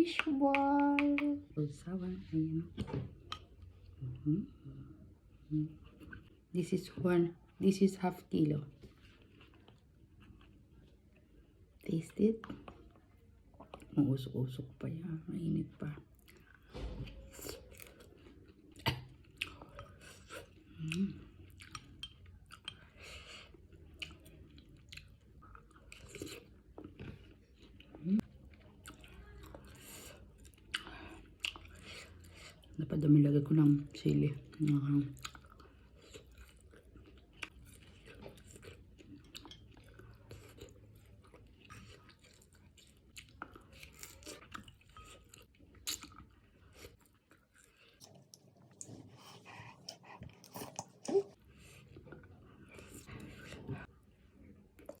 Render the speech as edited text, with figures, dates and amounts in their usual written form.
fish ball. Sawan, ayan. This is half kilo. Taste it. Mausok-usok pa yan. Mainit pa. Napadami lagay ko ng sili.